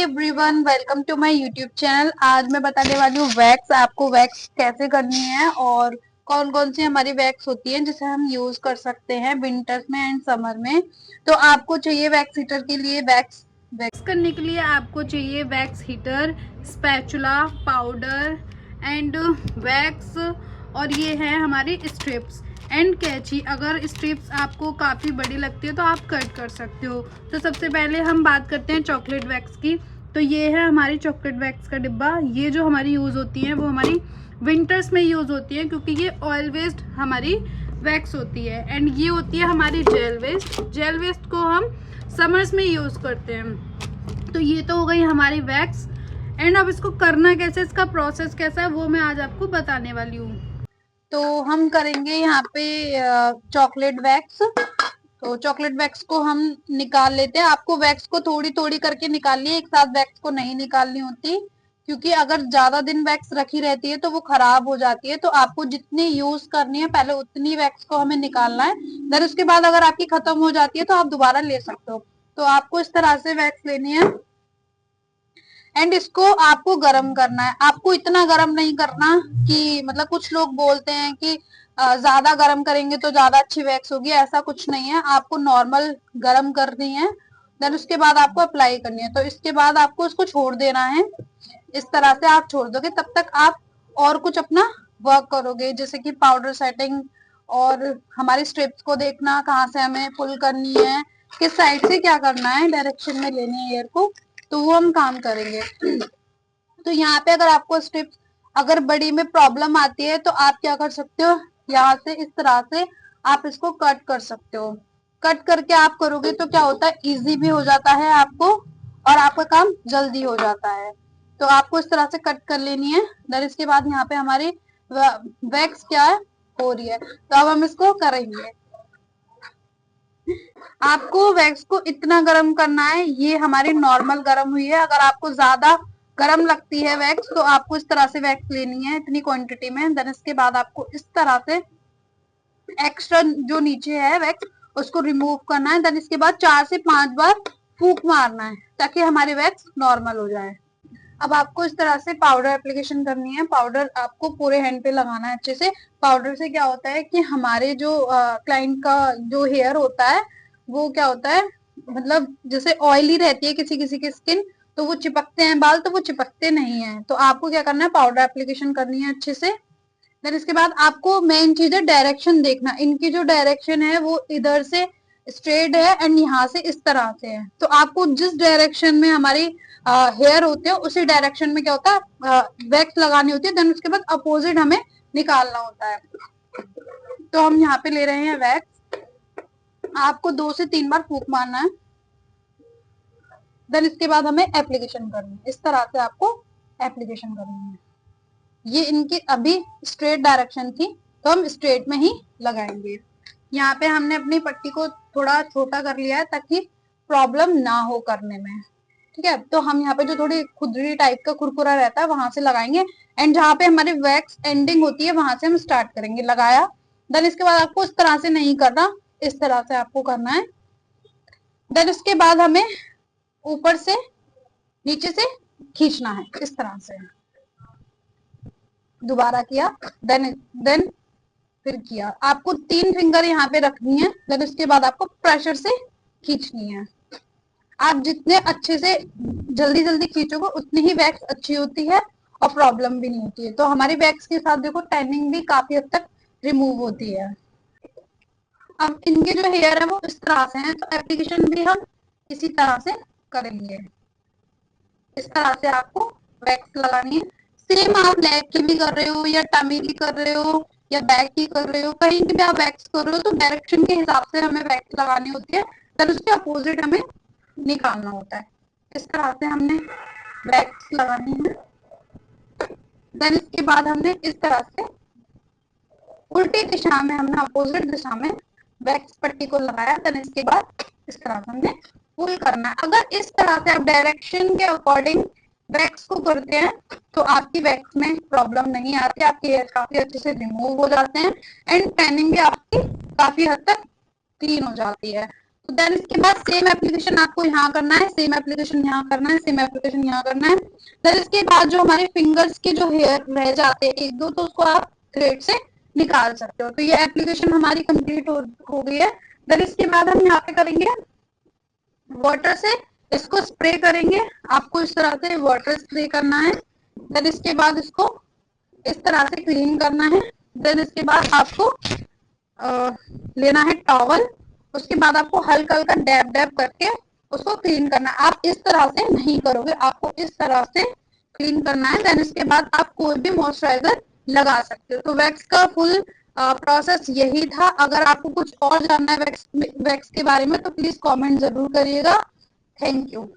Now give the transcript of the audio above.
Everyone, welcome to my YouTube channel. आज मैं बताने वाली हूँ वैक्स, आपको वैक्स कैसे करनी है और कौन कौन सी हमारी वैक्स होती है जिसे हम यूज कर सकते हैं विंटर्स में एंड समर में। तो आपको चाहिए वैक्स हीटर के लिए वैक्स करने के लिए आपको चाहिए wax heater, spatula, powder and wax, और ये है हमारी स्ट्रिप्स एंड कैंची। अगर स्ट्रिप्स आपको काफ़ी बड़ी लगती है तो आप कट कर सकते हो। तो सबसे पहले हम बात करते हैं चॉकलेट वैक्स की। तो ये है हमारी चॉकलेट वैक्स का डिब्बा। ये जो हमारी यूज़ होती है वो हमारी विंटर्स में यूज़ होती है क्योंकि ये ऑयल वेस्ट हमारी वैक्स होती है। एंड ये होती है हमारी जेल वेस्ट। जेल वेस्ट को हम समर्स में यूज़ करते हैं। तो ये तो हो गई हमारी वैक्स। एंड अब इसको करना कैसे, इसका प्रोसेस कैसा है वो मैं आज आपको बताने वाली हूँ। तो हम करेंगे यहाँ पे चॉकलेट वैक्स। तो चॉकलेट वैक्स को हम निकाल लेते हैं। आपको वैक्स को थोड़ी थोड़ी करके निकालनी है, एक साथ वैक्स को नहीं निकालनी होती, क्योंकि अगर ज्यादा दिन वैक्स रखी रहती है तो वो खराब हो जाती है। तो आपको जितनी यूज करनी है पहले उतनी वैक्स को हमें निकालना है। देन उसके बाद अगर आपकी खत्म हो जाती है तो आप दोबारा ले सकते हो। तो आपको इस तरह से वैक्स लेनी है एंड इसको आपको गरम करना है। आपको इतना गरम नहीं करना कि मतलब कुछ लोग बोलते हैं कि ज्यादा गरम करेंगे तो ज्यादा अच्छी वैक्स होगी, ऐसा कुछ नहीं है। आपको नॉर्मल गरम करनी है, देन उसके बाद आपको अप्लाई करनी है। तो इसके बाद आपको इसको छोड़ देना है। इस तरह से आप छोड़ दोगे, तब तक आप और कुछ अपना वर्क करोगे, जैसे कि पाउडर सेटिंग और हमारी स्ट्रिप्स को देखना कहाँ से हमें पुल करनी है, किस साइड से क्या करना है, डायरेक्शन में लेनी है एयर को, तो वो हम काम करेंगे। तो यहाँ पे अगर आपको स्ट्रिप्स अगर बड़ी में प्रॉब्लम आती है तो आप क्या कर सकते हो, यहाँ से इस तरह से आप इसको कट कर सकते हो। कट करके आप करोगे तो क्या होता है, इजी भी हो जाता है आपको और आपका काम जल्दी हो जाता है। तो आपको इस तरह से कट कर लेनी है। देन इसके बाद यहाँ पे हमारी वैक्स क्या है, हो रही है। तो अब हम इसको करेंगे। आपको वैक्स को इतना गर्म करना है, ये हमारी नॉर्मल गर्म हुई है। अगर आपको ज्यादा गर्म लगती है वैक्स तो आपको इस तरह से वैक्स लेनी है इतनी क्वांटिटी में। देन इसके बाद आपको इस तरह से एक्स्ट्रा जो नीचे है वैक्स उसको रिमूव करना है। देन इसके बाद 4 से 5 बार फूंक मारना है ताकि हमारी वैक्स नॉर्मल हो जाए। अब आपको इस तरह से पाउडर एप्लीकेशन करनी है। पाउडर आपको पूरे हैंड पे लगाना है अच्छे से। पाउडर से क्या होता है कि हमारे जो क्लाइंट का जो हेयर होता है वो क्या होता है, मतलब जैसे ऑयली रहती है किसी किसी की स्किन, तो वो चिपकते हैं बाल, तो वो चिपकते नहीं है। तो आपको क्या करना है, पाउडर एप्लीकेशन करनी है अच्छे से। देन इसके बाद आपको मेन चीज है डायरेक्शन देखना। इनकी जो डायरेक्शन है वो इधर से स्ट्रेट है एंड यहाँ से इस तरह से है। तो आपको जिस डायरेक्शन में हमारी हेयर होते हैं उसी डायरेक्शन में क्या होता है, वैक्स लगानी होती है। देन उसके बाद अपोजिट हमें निकालना होता है। तो हम यहाँ पे ले रहे हैं वैक्स। आपको 2 से 3 बार फूंक मारना है। देन इसके बाद हमें एप्लीकेशन करनी है। इस तरह से आपको एप्लीकेशन करनी है। ये इनकी अभी स्ट्रेट डायरेक्शन थी तो हम स्ट्रेट में ही लगाएंगे। यहाँ पे हमने अपनी पट्टी को थोड़ा छोटा कर लिया है ताकि प्रॉब्लम ना हो करने में। ठीक है, तो हम यहाँ पे जो थोड़ी खुदरी टाइप का कुरकुरा रहता है वहां से लगाएंगे एंड जहाँ पे हमारी वैक्स एंडिंग होती है वहां से हम स्टार्ट करेंगे। लगाया, देन इसके बाद आपको इस तरह से नहीं करना, इस तरह से आपको करना है। देन इसके बाद हमें ऊपर से नीचे से खींचना है इस तरह से। दोबारा किया, देन फिर किया। आपको 3 फिंगर यहाँ पे रखनी है। देन उसके बाद आपको प्रेशर से खींचनी है। आप जितने अच्छे से जल्दी जल्दी खींचोगे उतनी ही वैक्स अच्छी होती है और प्रॉब्लम भी नहीं होती है। तो हमारी वैक्स के साथ देखो टैनिंग भी काफी हद तक रिमूव होती है। अब इनके जो हेयर है वो इस तरह से हैं, तो एप्लीकेशन भी हम इसी तरह से करेंगे। इस तरह से आपको वैक्स लगानी है। सेम आप लेग की भी कर रहे हो या टमी की कर रहे हो या बैक की कर रहे हो, कहीं की भी आप वैक्स कर रहे हो तो डायरेक्शन के हिसाब से हमें वैक्स लगानी होती है। फिर उसके अपोजिट हमें निकालना होता है। इस तरह से हमने वैक्स लगानी है। देन इसके बाद हमने इस तरह से उल्टी दिशा में, हमने अपोजिट दिशा में वैक्स पट्टी को लगाया। देन इसके बाद इस तरह से हमने पुल करना है। अगर इस तरह से आप डायरेक्शन के अकॉर्डिंग वैक्स को करते हैं तो आपकी वैक्स में प्रॉब्लम नहीं आती, आपके हेयर काफी अच्छे से रिमूव हो जाते हैं एंड टैनिंग भी आपकी काफी हद तक क्लीन हो जाती है। तो देन इसके बाद सेम एप्लीकेशन आपको यहाँ करना है, सेम एप्लीकेशन यहाँ करना है, सेम एप्लीकेशन यहाँ करना है। देन इसके बाद जो हमारे फिंगर्स के जो हेयर रह जाते हैं एक दो, तो उसको आप थ्रेड से निकाल सकते हो। तो ये एप्लीकेशन हमारी कंप्लीट हो गई है। देन इसके बाद हम यहाँ पे करेंगे वाटर से इसको स्प्रे करेंगे। आपको इस तरह से वाटर स्प्रे करना है। देन इसके बाद इसको इस तरह से क्लीन करना है। देन इसके बाद आपको लेना है टॉवल। उसके बाद आपको हल्का हल्का डैब डैब करके उसको क्लीन करना है। आप इस तरह से नहीं करोगे, आपको इस तरह से क्लीन करना है। देन इसके बाद आप कोई भी मॉइस्चराइजर लगा सकते हो। तो वैक्स का फुल प्रोसेस यही था। अगर आपको कुछ और जानना है वैक्स के बारे में तो प्लीज कमेंट जरूर करिएगा। Thank you.